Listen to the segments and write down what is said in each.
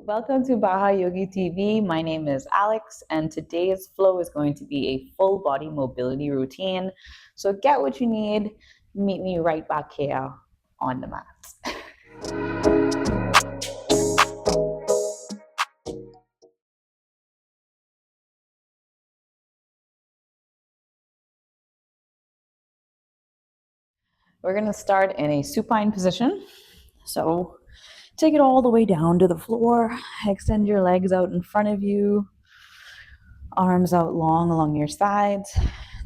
Welcome to Baha Yogi TV. My name is Alex, and today's flow is going to be a full body mobility routine. So get what you need. Meet me right back here on the mat. We're going to start in a supine position. So take it all the way down to the floor. Extend your legs out in front of you, arms out long along your sides.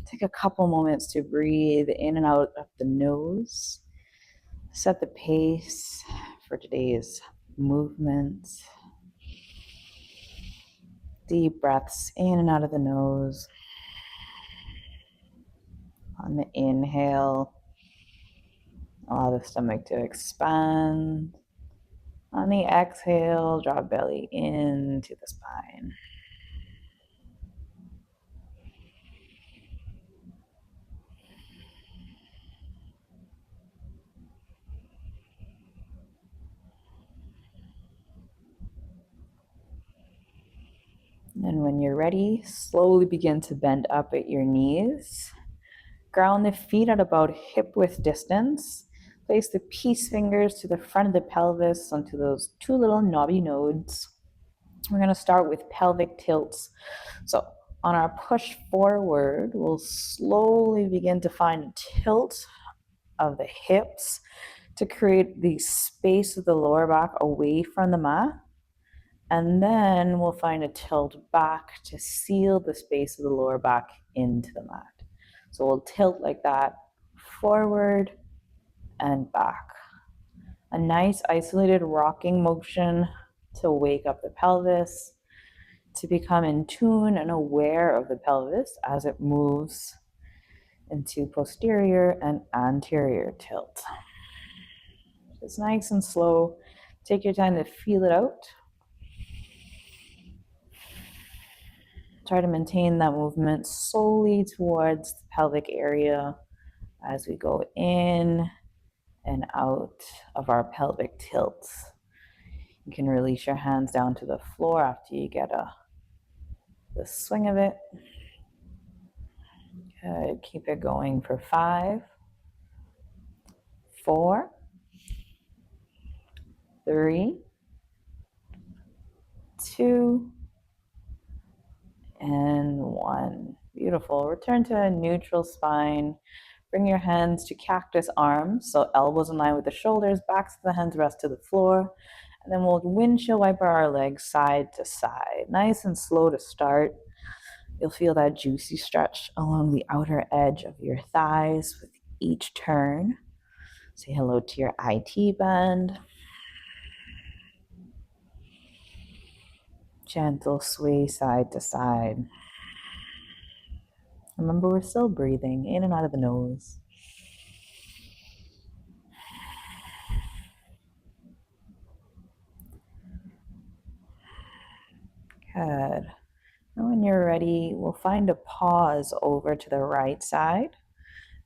Take a couple moments to breathe in and out of the nose. Set the pace for today's movement. Deep breaths in and out of the nose. On the inhale, allow the stomach to expand. On the exhale, draw belly into the spine. And when you're ready, slowly begin to bend up at your knees. Ground the feet at about hip width distance. Place the peace fingers to the front of the pelvis onto those two little knobby nodes. We're going to start with pelvic tilts. So on our push forward, we'll slowly begin to find a tilt of the hips to create the space of the lower back away from the mat. And then we'll find a tilt back to seal the space of the lower back into the mat. So we'll tilt like that, forward and back. A nice isolated rocking motion to wake up the pelvis, to become in tune and aware of the pelvis as it moves into posterior and anterior tilt. It's nice and slow. Take your time to feel it out. Try to maintain that movement solely towards the pelvic area as we go in and out of our pelvic tilts. You can release your hands down to the floor after you get the swing of it. Good. Keep it going for 5, 4, 3, 2, and 1. Beautiful. Return to a neutral spine. Bring your hands to cactus arms, so elbows in line with the shoulders, backs of the hands rest to the floor. And then we'll windshield wiper our legs side to side. Nice and slow to start. You'll feel that juicy stretch along the outer edge of your thighs with each turn. Say hello to your IT band. Gentle sway side to side. Remember, we're still breathing in and out of the nose. Good. And when you're ready, we'll find a pause over to the right side.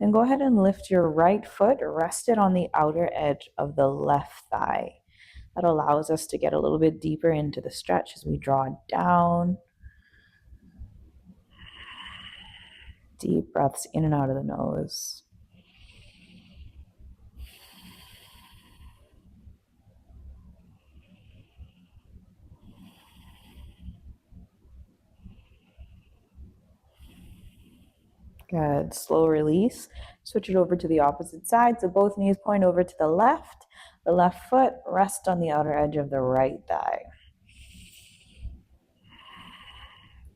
Then go ahead and lift your right foot, rest it on the outer edge of the left thigh. That allows us to get a little bit deeper into the stretch as we draw down. Deep breaths in and out of the nose. Good. Slow release. Switch it over to the opposite side. So both knees point over to the left foot, rest on the outer edge of the right thigh.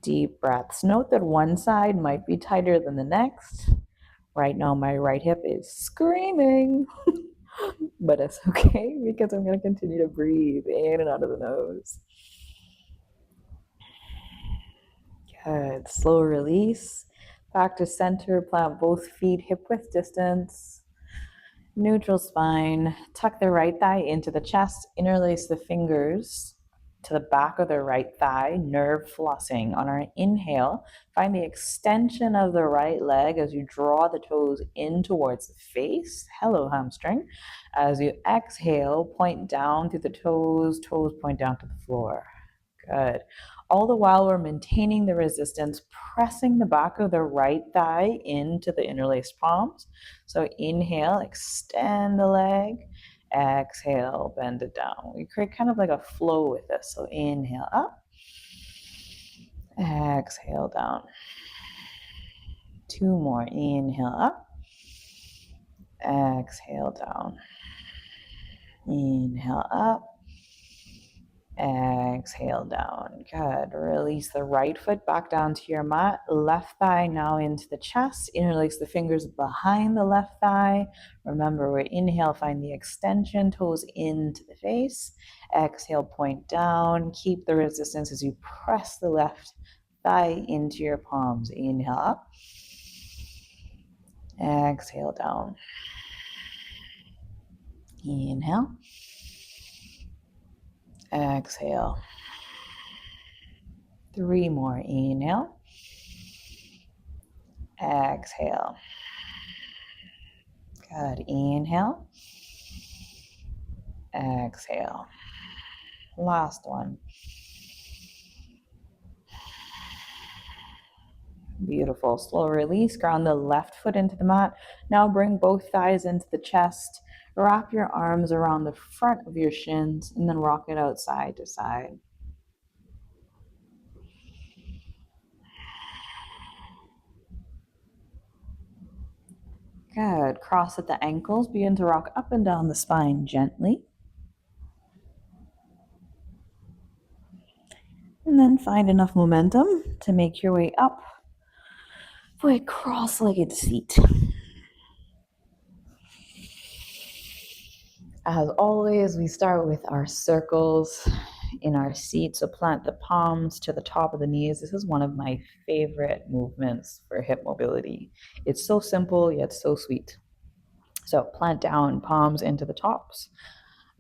Deep breaths. Note that one side might be tighter than the next. Right now, my right hip is screaming, but it's okay because I'm going to continue to breathe in and out of the nose. Good. Slow release. Back to center. Plant both feet hip width distance. Neutral spine. Tuck the right thigh into the chest. Interlace the fingers. to the back of the right thigh, nerve flossing. On our inhale, find the extension of the right leg as you draw the toes in towards the face. Hello, hamstring. As you exhale, point down through the toes point down to the floor. Good. All the while, we're maintaining the resistance, pressing the back of the right thigh into the interlaced palms. So inhale, extend the leg. Exhale, bend it down. We create kind of like a flow with this. So inhale up, exhale down. 2 more. Inhale up, exhale down. Inhale up, exhale down. Good. Release the right foot back down to your mat. Left thigh now into the chest. Interlace the fingers behind the left thigh. Remember, we inhale, find the extension, toes into the face. Exhale, point down. Keep the resistance as you press the left thigh into your palms. Inhale up. Exhale down. Inhale. Exhale. 3 more. Inhale. Exhale. Good. Inhale. Exhale. Last one. Beautiful. Slow release. Ground the left foot into the mat. Now bring both thighs into the chest. Wrap your arms around the front of your shins and then rock it out side to side. Good. Cross at the ankles. Begin to rock up and down the spine gently. And then find enough momentum to make your way up for a cross-legged seat. As always, we start with our circles in our seat. So plant the palms to the top of the knees. This is one of my favorite movements for hip mobility. It's so simple, yet so sweet. So plant down, palms into the tops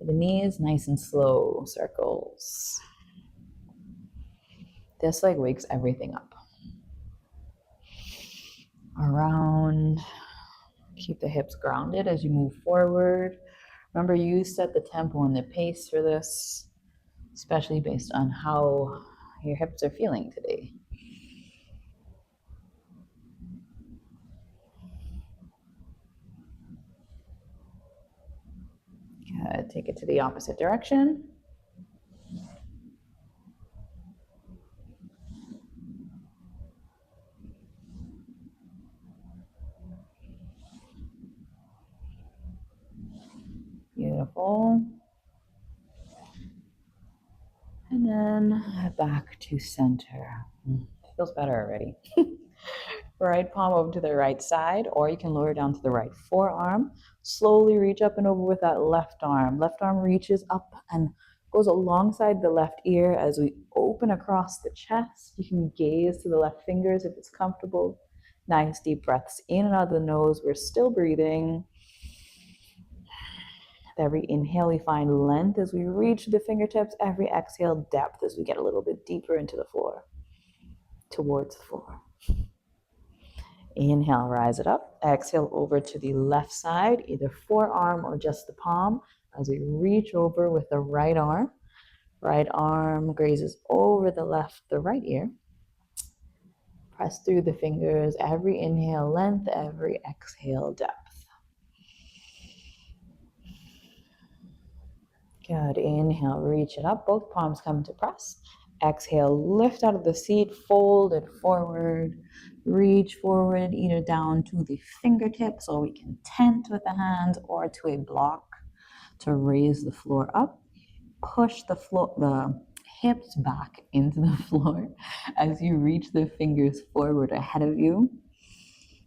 of the knees, nice and slow circles. This like wakes everything up. Around, keep the hips grounded as you move forward. Remember, you set the tempo and the pace for this, especially based on how your hips are feeling today. Good. Take it to the opposite direction. Beautiful. And then back to center. Feels better already. Right palm over to the right side, or you can lower down to the right forearm. Slowly reach up and over with that left arm. Left arm reaches up and goes alongside the left ear as we open across the chest. You can gaze to the left fingers if it's comfortable. Nice deep breaths in and out of the nose. We're still breathing. With every inhale, we find length as we reach the fingertips. Every exhale, depth as we get a little bit deeper into the floor, towards the floor. Inhale, rise it up. Exhale over to the left side, either forearm or just the palm, as we reach over with the right arm. Right arm grazes over the right ear. Press through the fingers. Every inhale, length. Every exhale, depth. Good. Inhale, reach it up. Both palms come to press. Exhale, lift out of the seat, fold it forward. Reach forward, either down to the fingertips, or we can tent with the hands, or to a block to raise the floor up. Push the hips back into the floor as you reach the fingers forward ahead of you.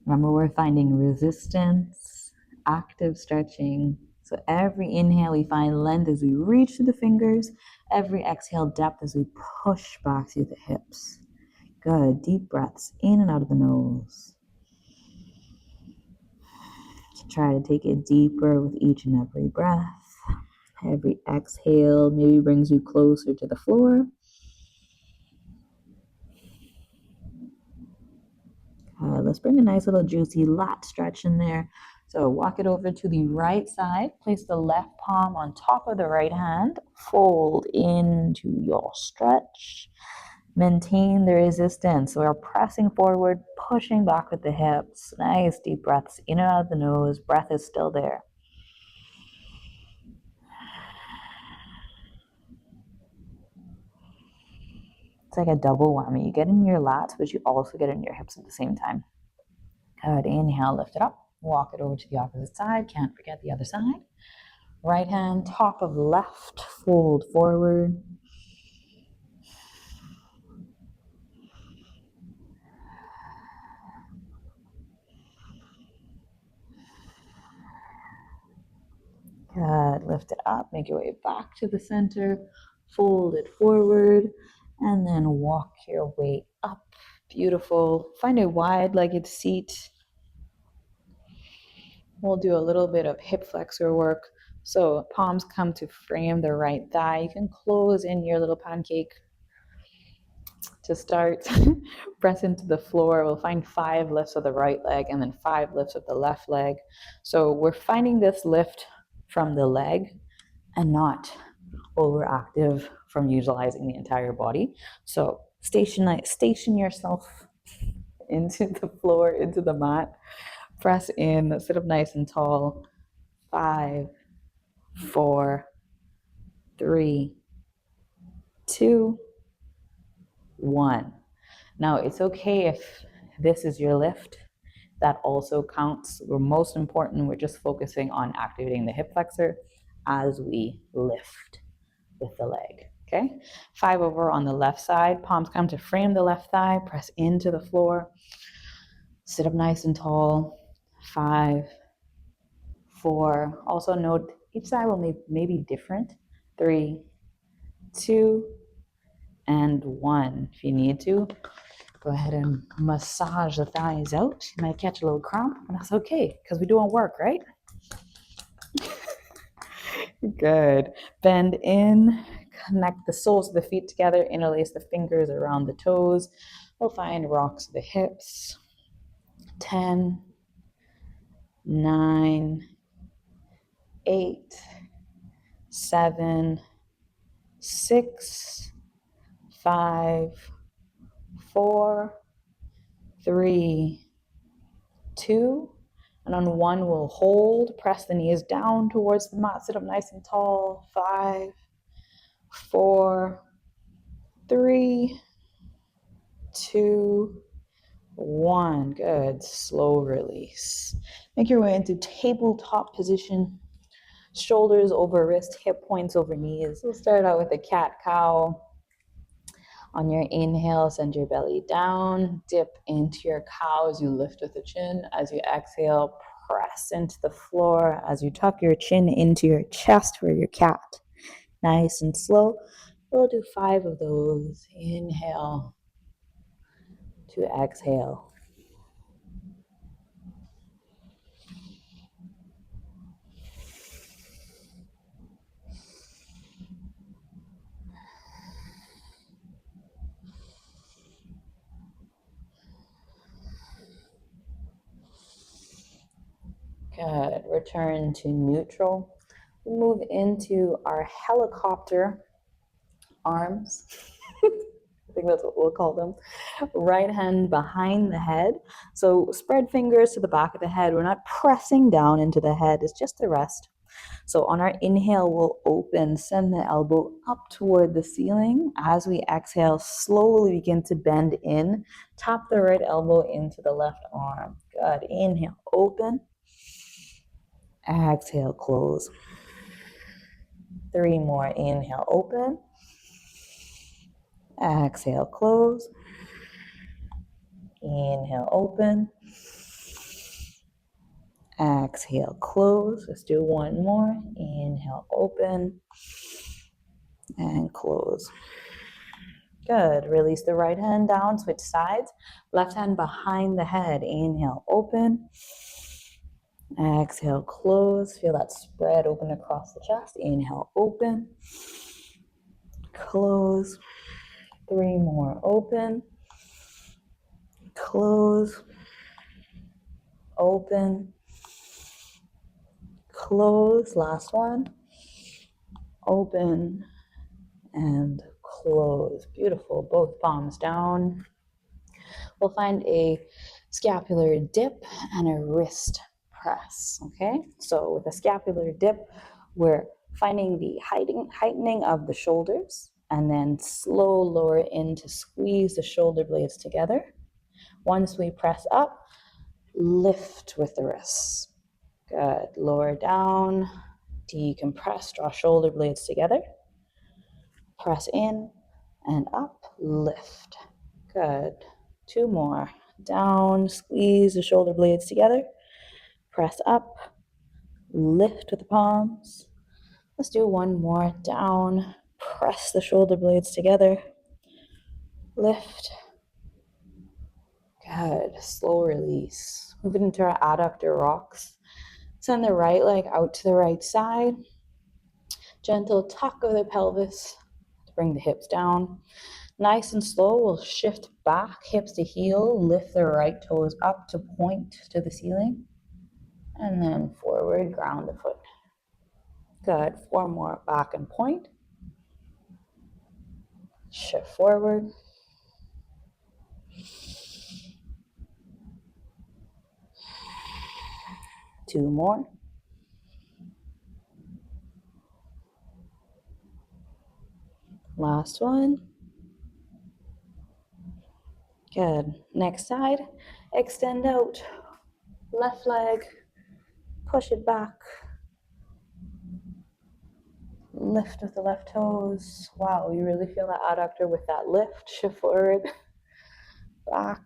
Remember, we're finding resistance, active stretching. So every inhale, we find length as we reach to the fingers. Every exhale, depth as we push back through the hips. Good. Deep breaths in and out of the nose. Try to take it deeper with each and every breath. Every exhale maybe brings you closer to the floor. Let's bring a nice little juicy lat stretch in there. So walk it over to the right side. Place the left palm on top of the right hand. Fold into your stretch. Maintain the resistance. So we're pressing forward, pushing back with the hips. Nice deep breaths in and out of the nose. Breath is still there. It's like a double whammy. You get in your lats, but you also get in your hips at the same time. Good. Inhale, lift it up. Walk it over to the opposite side. Can't forget the other side. Right hand, top of left, fold forward. Good. Lift it up. Make your way back to the center. Fold it forward. And then walk your way up. Beautiful. Find a wide-legged seat. We'll do a little bit of hip flexor work. So palms come to frame the right thigh. You can close in your little pancake to start. Press into the floor. We'll find 5 lifts of the right leg and then 5 lifts of the left leg. So we're finding this lift from the leg and not overactive from utilizing the entire body. So station yourself into the floor, into the mat. Press in, sit up nice and tall. 5, 4, 3, 2, 1. Now it's okay if this is your lift. That also counts. We're most important, we're just focusing on activating the hip flexor as we lift with the leg. Okay, 5 over on the left side. Palms come to frame the left thigh. Press into the floor. Sit up nice and tall. 5, 4. Also note each side will maybe different. 3, 2, and 1. If you need to, go ahead and massage the thighs out. You might catch a little cramp, and that's okay because we're doing work, right? Good. Bend in, connect the soles of the feet together, interlace the fingers around the toes. We'll find rocks of the hips. 10, 9, 8, 7, 6, 5, 4, 3, 2, and on 1 we'll hold, press the knees down towards the mat, sit up nice and tall. 5, 4, 3, 2, 1. Good. Slow release. Make your way into tabletop position. Shoulders over wrist, hip points over knees. We'll start out with a cat-cow. On your inhale, send your belly down. Dip into your cow as you lift with the chin. As you exhale, press into the floor as you tuck your chin into your chest for your cat. Nice and slow. We'll do 5 of those. Inhale to exhale. Good. Return to neutral. Move into our helicopter arms. I think that's what we'll call them. Right hand behind the head. So spread fingers to the back of the head. We're not pressing down into the head. It's just the rest. So on our inhale, we'll open, send the elbow up toward the ceiling. As we exhale, slowly begin to bend in. Tap the right elbow into the left arm. Good. Inhale, open. Exhale, close. 3 more. Inhale, open. Exhale, close. Inhale, open. Exhale, close. Let's do 1 more. Inhale, open. And close. Good. Release the right hand down, switch sides. Left hand behind the head. Inhale, open. Exhale, close. Feel that spread open across the chest. Inhale, open. Close. 3 more, open. Close. Open. Close. Last one. Open and close. Beautiful. Both palms down. We'll find a scapular dip and a wrist press. Okay, so with a scapular dip, we're finding the heightening of the shoulders and then slow lower in to squeeze the shoulder blades together. Once we press up, lift with the wrists. Good. Lower down, decompress, draw shoulder blades together. Press in and up, lift. Good. 2 more. Down, squeeze the shoulder blades together. Press up, lift with the palms. Let's do 1 more. Down, press the shoulder blades together. Lift. Good. Slow release. Move it into our adductor rocks. Send the right leg out to the right side. Gentle tuck of the pelvis to bring the hips down. Nice and slow, we'll shift back, hips to heel, lift the right toes up to point to the ceiling, and then forward, ground the foot. Good. 4 more, back and point. Shift forward. Two more. Last one. Good. Next side, extend out. Left leg, push it back. Lift with the left toes. Wow, you really feel that adductor with that lift. Shift forward, back,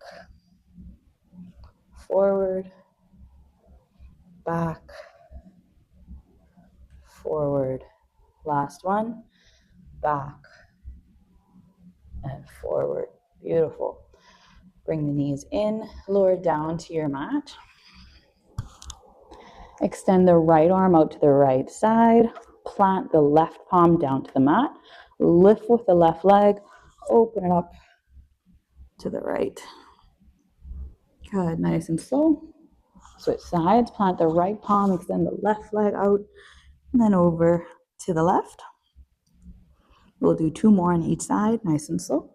forward, back, forward. Last one, back and forward. Beautiful. Bring the knees in, lower down to your mat. Extend the right arm out to the right side. Plant the left palm down to the mat. Lift with the left leg. Open it up to the right. Good, nice and slow. Switch sides. Plant the right palm, extend the left leg out, and then over to the left. We'll do 2 more on each side, nice and slow.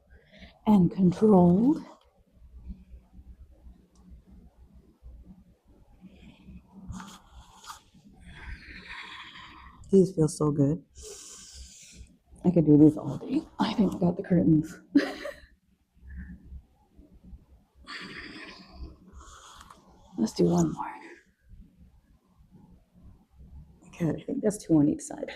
And controlled. These feel so good. I could do these all day. I think I got the curtains. Let's do 1 more. Good, I think that's 2 on each side.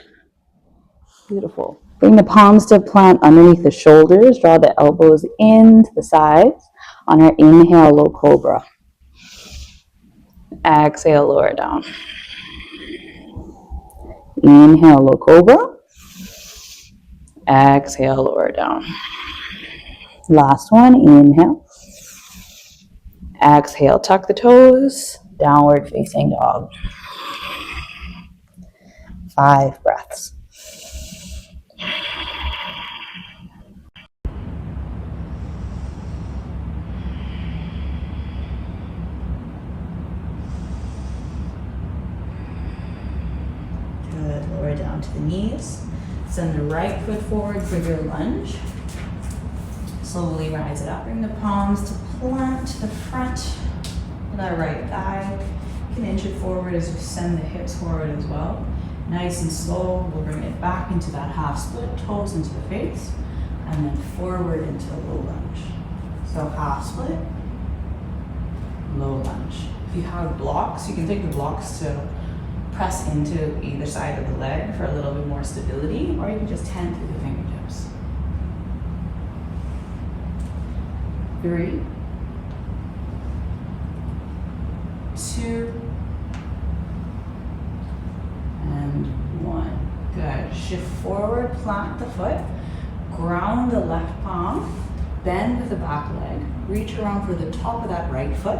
Beautiful. Bring the palms to plant underneath the shoulders. Draw the elbows into the sides. On our inhale, low cobra. Exhale, lower down. Inhale, low cobra. Exhale, lower down. Last one, inhale. Exhale, tuck the toes. Downward facing dog. 5 breaths. Good. Lower down to the knees. Send the right foot forward for your lunge. Slowly rise it up. Bring the palms to plant to the front of that right thigh. You can inch it forward as you send the hips forward as well. Nice and slow, we'll bring it back into that half split, toes into the face, and then forward into a low lunge. So half split, low lunge. If you have blocks, you can take the blocks to press into either side of the leg for a little bit more stability, or you can just hand through the fingertips. 3, 2, and 1. Good. Shift forward, plant the foot, ground the left palm, bend with the back leg, reach around for the top of that right foot,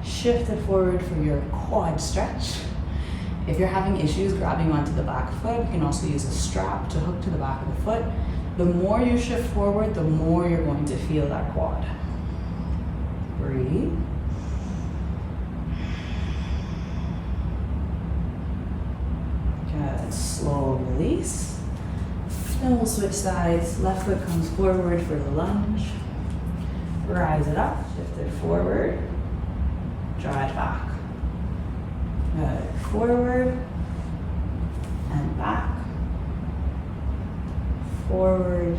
Shift it forward for your quad stretch. If you're having issues grabbing onto the back foot, you can also use a strap to hook to the back of the foot. The more you shift forward, the more you're going to feel that quad. Breathe. Good. Slow release. Then we'll switch sides. Left foot comes forward for the lunge. Rise it up, shift it forward, draw it back. Good. Forward and back. Forward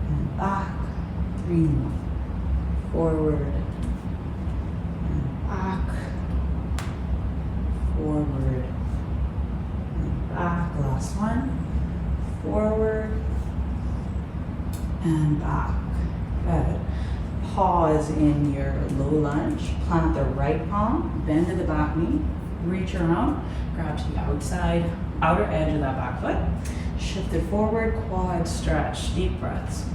and back. 3 more. Forward and back. Forward and back. Last one. Forward and back. Good. Pause in your low lunge. Plant the right palm, bend to the back knee, reach around, grab to the outer edge of that back foot. Shift it forward, quad stretch, deep breaths.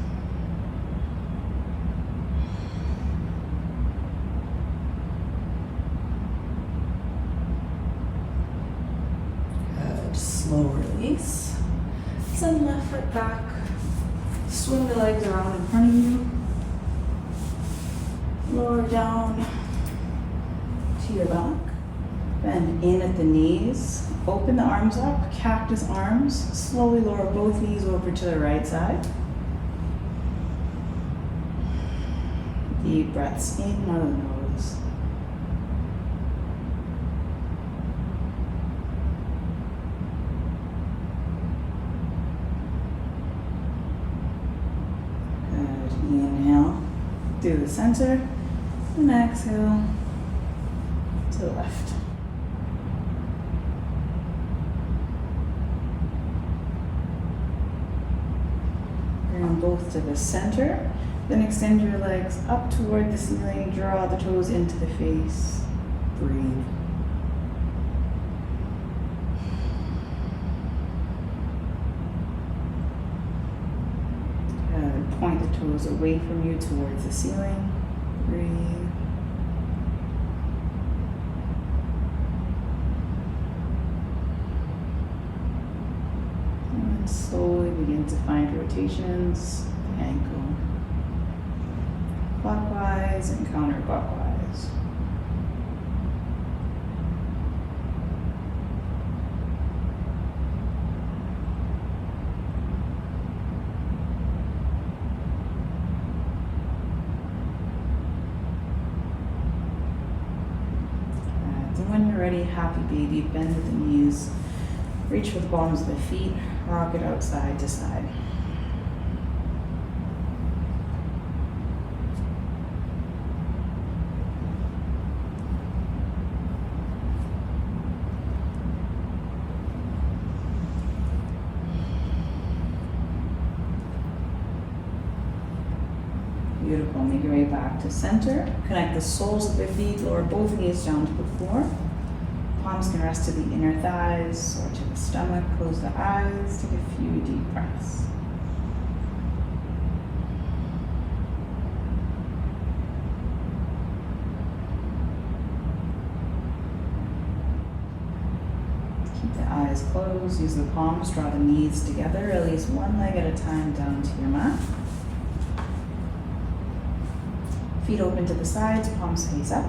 Good. Slow release. Send left foot back. Swing the legs around in front of you. Lower down to your back. Bend in at the knees. Open the arms up, cactus arms. Slowly lower both knees over to the right side. Deep breaths in out of the nose. Good. Inhale through the center. And exhale to the left. Bring both to the center. Then extend your legs up toward the ceiling. Draw the toes into the face. Breathe. Good. Point the toes away from you towards the ceiling. Breathe. And slowly begin to find rotations, the ankle. Clockwise and counterclockwise. When you're ready, happy baby, bend at the knees, reach with the bottoms of the feet, rock it out side to side. Beautiful. Make your way back to center. Connect the soles of the feet, lower both knees down to the floor. Palms can rest to the inner thighs or to the stomach. Close the eyes. Take a few deep breaths. Keep the eyes closed. Use the palms. Draw the knees together. Release one leg at a time down to your mat. Feet open to the sides, palms face up.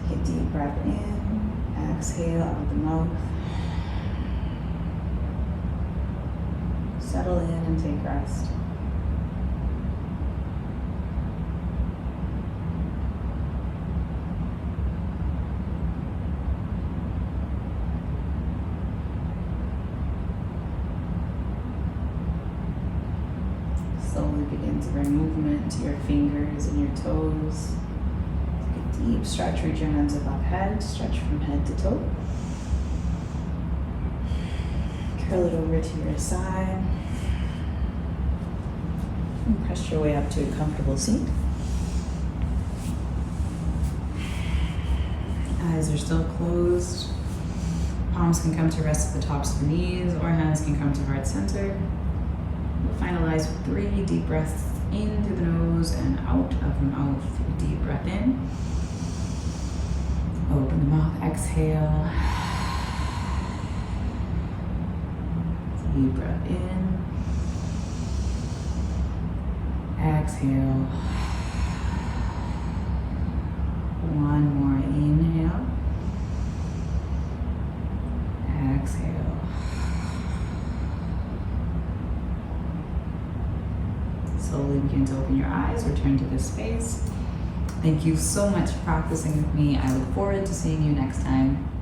Take a deep breath in, exhale out of the mouth. Settle in and take rest. Slowly begin to bring movement to your fingers and your toes. Take a deep stretch, reach your hands above head, stretch from head to toe. Curl it over to your side. And press your way up to a comfortable seat. Eyes are still closed. Palms can come to rest at the tops of the knees, or hands can come to heart center. We'll finalize with 3 deep breaths In through the nose and out of the mouth. Deep breath in. Open the mouth, exhale. Deep breath in. Exhale. One more inhale. Exhale. Slowly begin to open your eyes, return to this space. Thank you so much for practicing with me. I look forward to seeing you next time.